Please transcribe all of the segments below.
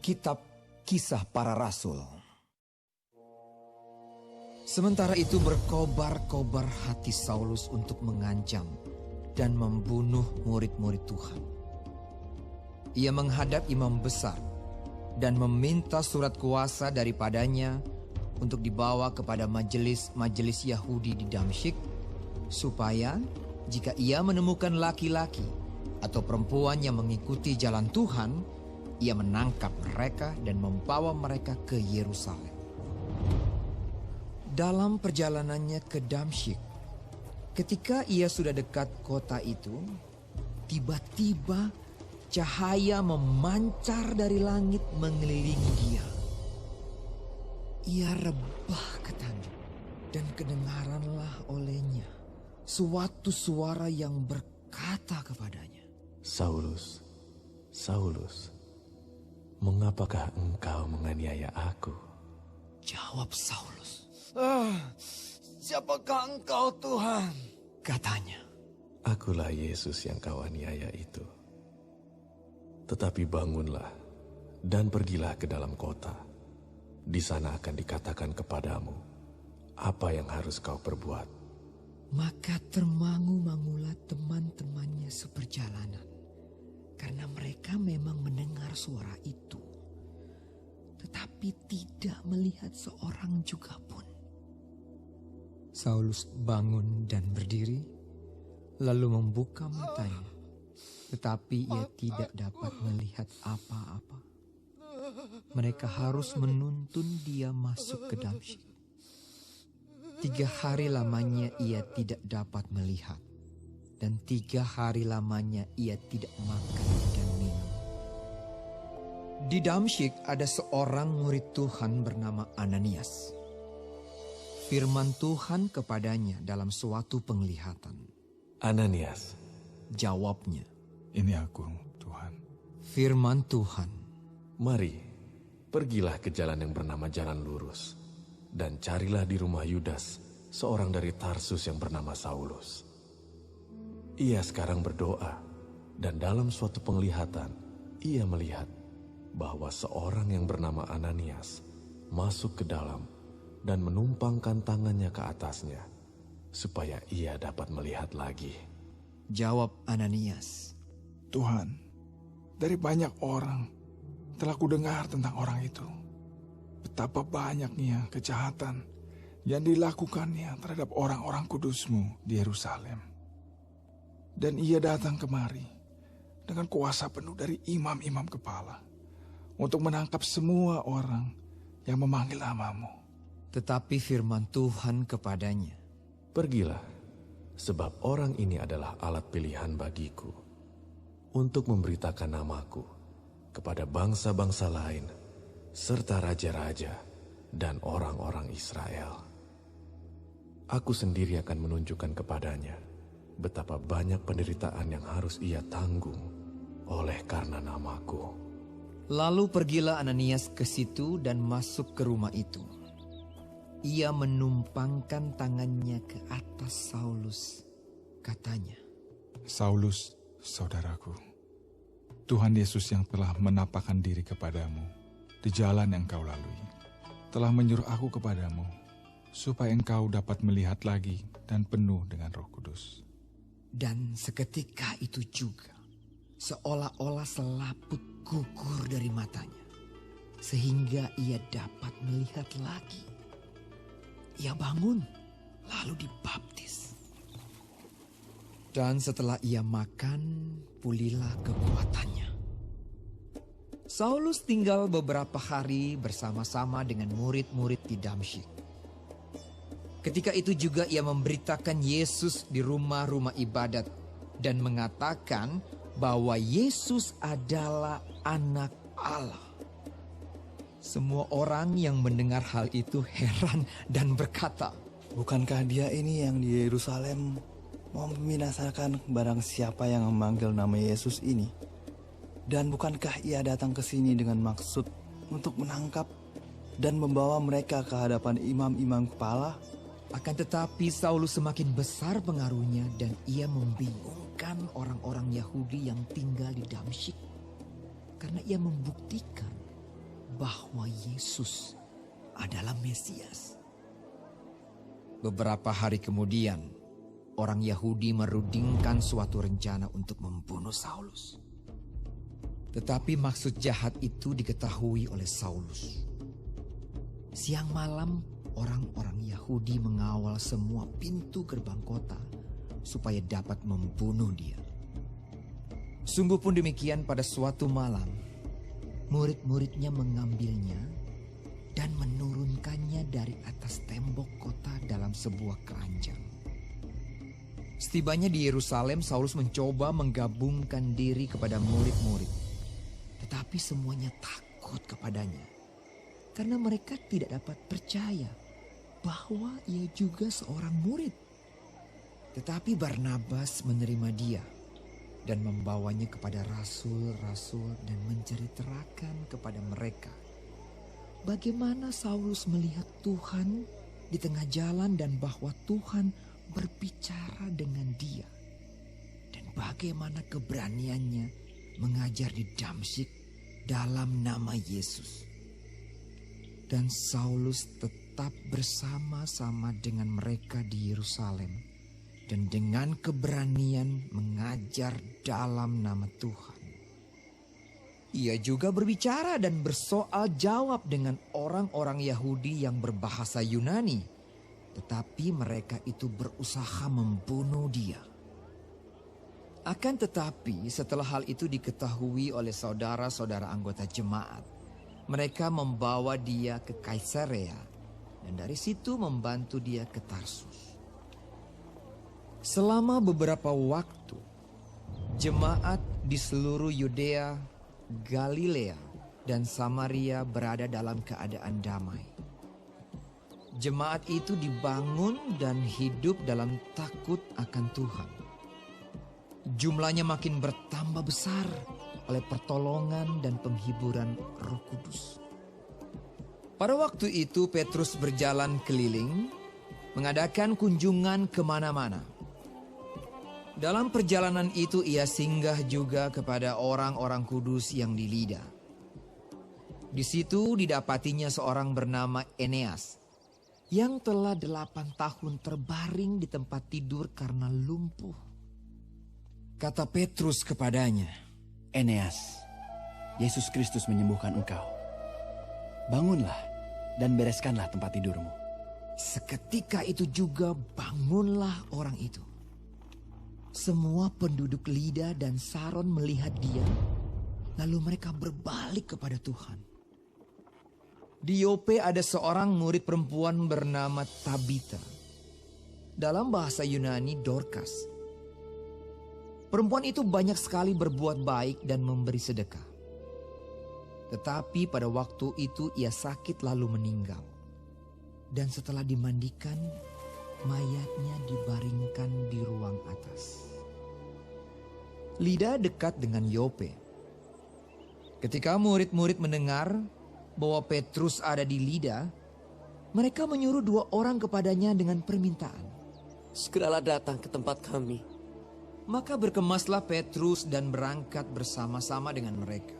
Kitab Kisah Para Rasul. Sementara itu berkobar-kobar hati Saulus untuk mengancam dan membunuh murid-murid Tuhan. Ia menghadap imam besar dan meminta surat kuasa daripadanya untuk dibawa kepada majelis-majelis Yahudi di Damsyik, supaya jika ia menemukan laki-laki atau perempuan yang mengikuti jalan Tuhan, ia menangkap mereka dan membawa mereka ke Yerusalem. Dalam perjalanannya ke Damsyik, ketika ia sudah dekat kota itu, tiba-tiba cahaya memancar dari langit mengelilingi dia. Ia rebah ketangan dan kedengaranlah olehnya suatu suara yang berkata kepadanya, Saulus, Saulus, mengapakah engkau menganiaya aku? Jawab Saulus, Siapakah engkau, Tuhan? katanya. Akulah Yesus yang kau aniaya itu. Tetapi bangunlah dan pergilah ke dalam kota. Di sana akan dikatakan kepadamu apa yang harus kau perbuat. Maka termangu-mangulah teman-temannya seperjalanan, karena mereka memang mendengar suara itu, tetapi tidak melihat seorang juga pun. Saulus bangun dan berdiri, lalu membuka matanya, tetapi ia tidak dapat melihat apa-apa. Mereka harus menuntun dia masuk ke Damsyik. 3 hari lamanya ia tidak dapat melihat, dan 3 hari lamanya ia tidak makan dan minum. Di Damsyik ada seorang murid Tuhan bernama Ananias. Firman Tuhan kepadanya dalam suatu penglihatan. Ananias, Jawabnya, Ini aku, Tuhan. firman Tuhan, mari, pergilah ke jalan yang bernama Jalan Lurus, dan carilah di rumah Yudas, seorang dari Tarsus yang bernama Saulus. Ia sekarang berdoa, dan dalam suatu penglihatan, ia melihat bahwa seorang yang bernama Ananias masuk ke dalam dan menumpangkan tangannya ke atasnya, supaya ia dapat melihat lagi. jawab Ananias, Tuhan, dari banyak orang telah kudengar tentang orang itu. Betapa banyaknya kejahatan yang dilakukannya terhadap orang-orang kudus-Mu di Yerusalem. Dan ia datang kemari dengan kuasa penuh dari imam-imam kepala untuk menangkap semua orang yang memanggil nama-Mu. Tetapi firman Tuhan kepadanya, Pergilah, sebab orang ini adalah alat pilihan bagiku untuk memberitakan namaku kepada bangsa-bangsa lain, serta raja-raja dan orang-orang Israel. Aku sendiri akan menunjukkan kepadanya betapa banyak penderitaan yang harus ia tanggung oleh karena namaku. Lalu pergilah Ananias ke situ dan masuk ke rumah itu. Ia menumpangkan tangannya ke atas Saulus. Katanya, Saulus, saudaraku, Tuhan Yesus yang telah menampakkan diri kepadamu di jalan yang kau lalui, telah menyuruh aku kepadamu, supaya engkau dapat melihat lagi dan penuh dengan Roh Kudus. dan seketika itu juga, seolah-olah selaput gugur dari matanya, sehingga ia dapat melihat lagi. Ia bangun, lalu dibaptis. Dan setelah ia makan, pulihlah kekuatannya. Saulus tinggal beberapa hari bersama-sama dengan murid-murid di Damsyik. Ketika itu juga ia memberitakan Yesus di rumah-rumah ibadat dan mengatakan bahwa Yesus adalah Anak Allah. Semua orang yang mendengar hal itu heran dan berkata, Bukankah dia ini yang di Yerusalem mau membinasakan barang siapa yang memanggil nama Yesus ini? Dan bukankah ia datang ke sini dengan maksud untuk menangkap dan membawa mereka ke hadapan imam-imam kepala? Akan tetapi Saulus semakin besar pengaruhnya dan ia membingungkan orang-orang Yahudi yang tinggal di Damsyik. Karena ia membuktikan bahwa Yesus adalah Mesias. Beberapa hari kemudian, orang Yahudi merudingkan suatu rencana untuk membunuh Saulus. Tetapi maksud jahat itu diketahui oleh Saulus. Siang malam, orang-orang Yahudi mengawal semua pintu gerbang kota supaya dapat membunuh dia. Sungguh pun demikian, pada suatu malam, murid-muridnya mengambilnya dan menurunkannya dari atas tembok kota dalam sebuah keranjang. Setibanya di Yerusalem, Saulus mencoba menggabungkan diri kepada murid-murid. Tetapi semuanya takut kepadanya, karena mereka tidak dapat percaya bahwa ia juga seorang murid. Tetapi Barnabas menerima dia dan membawanya kepada rasul-rasul dan menceritakan kepada mereka bagaimana Saulus melihat Tuhan di tengah jalan dan bahwa Tuhan berbicara dengan dia. Dan bagaimana keberaniannya mengajar di Damsyik dalam nama Yesus. Dan Saulus tetap bersama-sama dengan mereka di Yerusalem dan dengan keberanian mengajar dalam nama Tuhan. Ia juga berbicara dan bersoal jawab dengan orang-orang Yahudi yang berbahasa Yunani, tetapi mereka itu berusaha membunuh dia. Akan tetapi setelah hal itu diketahui oleh saudara-saudara anggota jemaat, mereka membawa dia ke Kaisarea dan dari situ membantu dia ke Tarsus. Selama beberapa waktu, jemaat di seluruh Yudea, Galilea, dan Samaria berada dalam keadaan damai. Jemaat itu dibangun dan hidup dalam takut akan Tuhan. Jumlahnya makin bertambah besar oleh pertolongan dan penghiburan Roh Kudus. Pada waktu itu Petrus berjalan keliling, mengadakan kunjungan kemana-mana. Dalam perjalanan itu ia singgah juga kepada orang-orang kudus yang di Lida. Di situ didapatinya seorang bernama Eneas yang telah 8 tahun terbaring di tempat tidur karena lumpuh. Kata Petrus kepadanya, Eneas, Yesus Kristus menyembuhkan engkau. Bangunlah dan bereskanlah tempat tidurmu. Seketika itu juga bangunlah orang itu. Semua penduduk Lida dan Saron melihat dia, lalu mereka berbalik kepada Tuhan. Di Yope ada seorang murid perempuan bernama Tabita. Dalam bahasa Yunani Dorcas. Perempuan itu banyak sekali berbuat baik dan memberi sedekah. Tetapi pada waktu itu ia sakit lalu meninggal. Dan setelah dimandikan, mayatnya dibaringkan di ruang atas. Lida dekat dengan Yope. Ketika murid-murid mendengar bahwa Petrus ada di Lida, mereka menyuruh 2 orang kepadanya dengan permintaan. Segeralah datang ke tempat kami. Maka berkemaslah Petrus dan berangkat bersama-sama dengan mereka.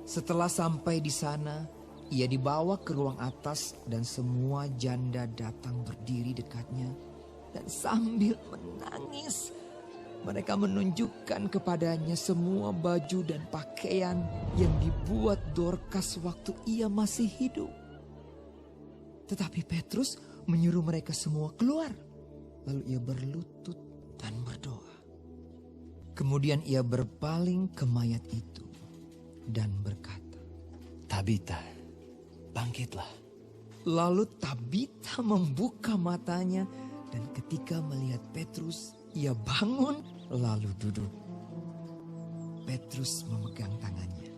Setelah sampai di sana, ia dibawa ke ruang atas dan semua janda datang berdiri dekatnya dan sambil menangis. Mereka menunjukkan kepadanya semua baju dan pakaian yang dibuat Dorcas waktu ia masih hidup. Tetapi Petrus menyuruh mereka semua keluar. Lalu ia berlutut dan berdoa. Kemudian ia berpaling ke mayat itu dan berkata, Tabita, bangkitlah. Lalu Tabita membuka matanya dan ketika melihat Petrus, ia bangun lalu duduk. Petrus memegang tangannya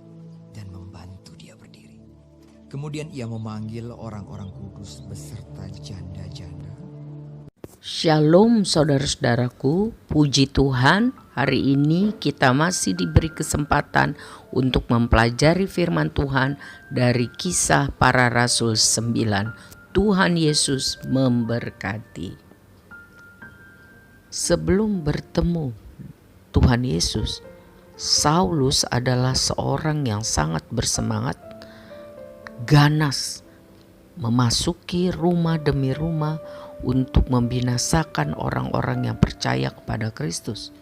dan membantu dia berdiri. Kemudian ia memanggil orang-orang kudus beserta janda-janda. Shalom saudara-saudaraku, puji Tuhan, hari ini kita masih diberi kesempatan untuk mempelajari firman Tuhan dari Kisah Para Rasul 9. Tuhan Yesus memberkati. Sebelum bertemu Tuhan Yesus, Saulus adalah seorang yang sangat bersemangat ganas memasuki rumah demi rumah untuk membinasakan orang-orang yang percaya kepada Kristus.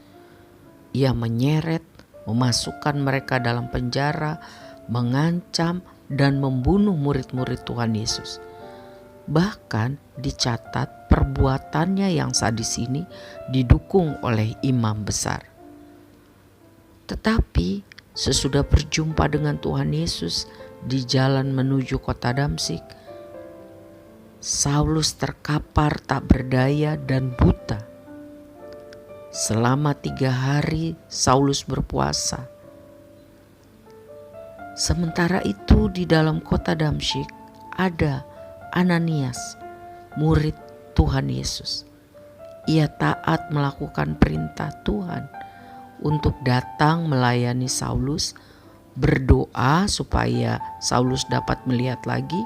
Ia menyeret, memasukkan mereka dalam penjara, mengancam, dan membunuh murid-murid Tuhan Yesus. Bahkan dicatat perbuatannya yang sadis ini didukung oleh imam besar. Tetapi sesudah berjumpa dengan Tuhan Yesus di jalan menuju kota Damsyik, Saulus terkapar tak berdaya dan buta. Selama 3 hari Saulus berpuasa. Sementara itu di dalam kota Damsyik ada Ananias, murid Tuhan Yesus. Ia taat melakukan perintah Tuhan untuk datang melayani Saulus, berdoa supaya Saulus dapat melihat lagi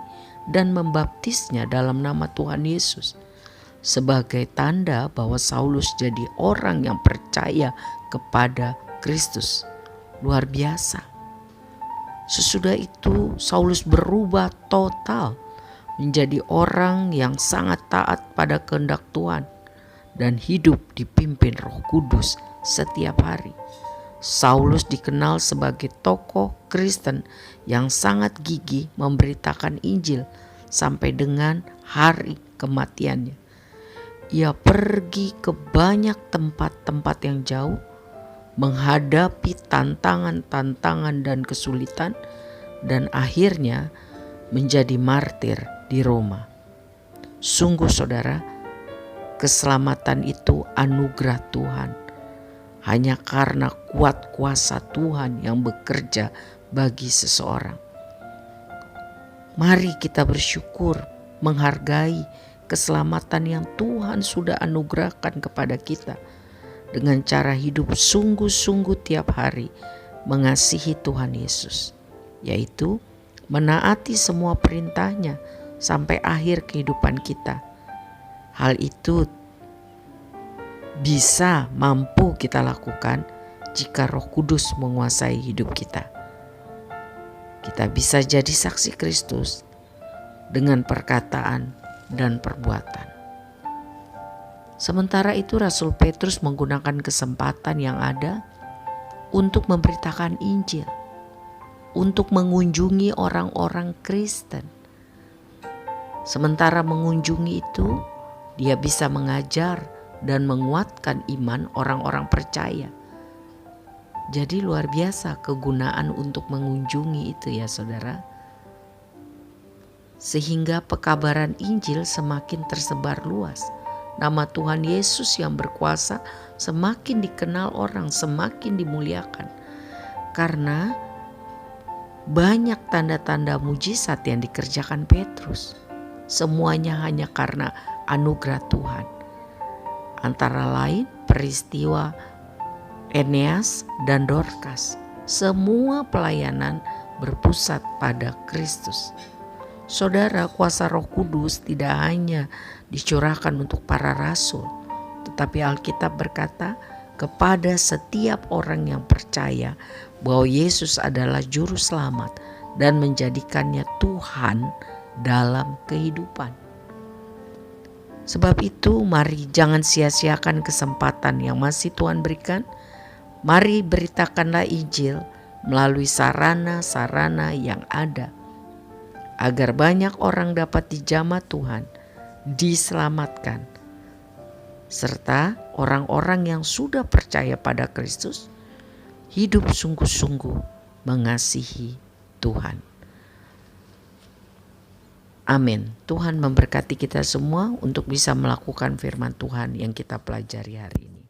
dan membaptisnya dalam nama Tuhan Yesus sebagai tanda bahwa Saulus jadi orang yang percaya kepada Kristus. Luar biasa. Sesudah itu Saulus berubah total menjadi orang yang sangat taat pada kehendak Tuhan dan hidup dipimpin Roh Kudus setiap hari. Saulus dikenal sebagai tokoh Kristen yang sangat gigih memberitakan Injil sampai dengan hari kematiannya. Ia pergi ke banyak tempat-tempat yang jauh, menghadapi tantangan-tantangan dan kesulitan, dan akhirnya menjadi martir di Roma. Sungguh saudara, keselamatan itu anugerah Tuhan. Hanya karena kuat kuasa Tuhan yang bekerja bagi seseorang. Mari kita bersyukur, menghargai keselamatan yang Tuhan sudah anugerahkan kepada kita dengan cara hidup sungguh-sungguh tiap hari mengasihi Tuhan Yesus, yaitu menaati semua perintahnya sampai akhir kehidupan kita. Hal itu bisa mampu kita lakukan jika Roh Kudus menguasai hidup kita. Kita bisa jadi saksi Kristus dengan perkataan dan perbuatan. Sementara itu Rasul Petrus menggunakan kesempatan yang ada untuk memberitakan Injil, untuk mengunjungi orang-orang Kristen. Sementara mengunjungi itu, dia bisa mengajar dan menguatkan iman orang-orang percaya. Jadi luar biasa kegunaan untuk mengunjungi itu ya saudara. Sehingga pekabaran Injil semakin tersebar luas. Nama Tuhan Yesus yang berkuasa semakin dikenal orang, semakin dimuliakan. Karena banyak tanda-tanda mujizat yang dikerjakan Petrus. Semuanya hanya karena anugerah Tuhan. Antara lain peristiwa Eneas dan Dorcas. Semua pelayanan berpusat pada Kristus. Saudara, kuasa Roh Kudus tidak hanya dicurahkan untuk para rasul, tetapi Alkitab berkata kepada setiap orang yang percaya bahwa Yesus adalah juru selamat dan menjadikannya Tuhan dalam kehidupan. Sebab itu mari jangan sia-siakan kesempatan yang masih Tuhan berikan. Mari beritakanlah Injil melalui sarana-sarana yang ada, agar banyak orang dapat dijamah Tuhan, diselamatkan, serta orang-orang yang sudah percaya pada Kristus hidup sungguh-sungguh mengasihi Tuhan. Amin. Tuhan memberkati kita semua untuk bisa melakukan firman Tuhan yang kita pelajari hari ini.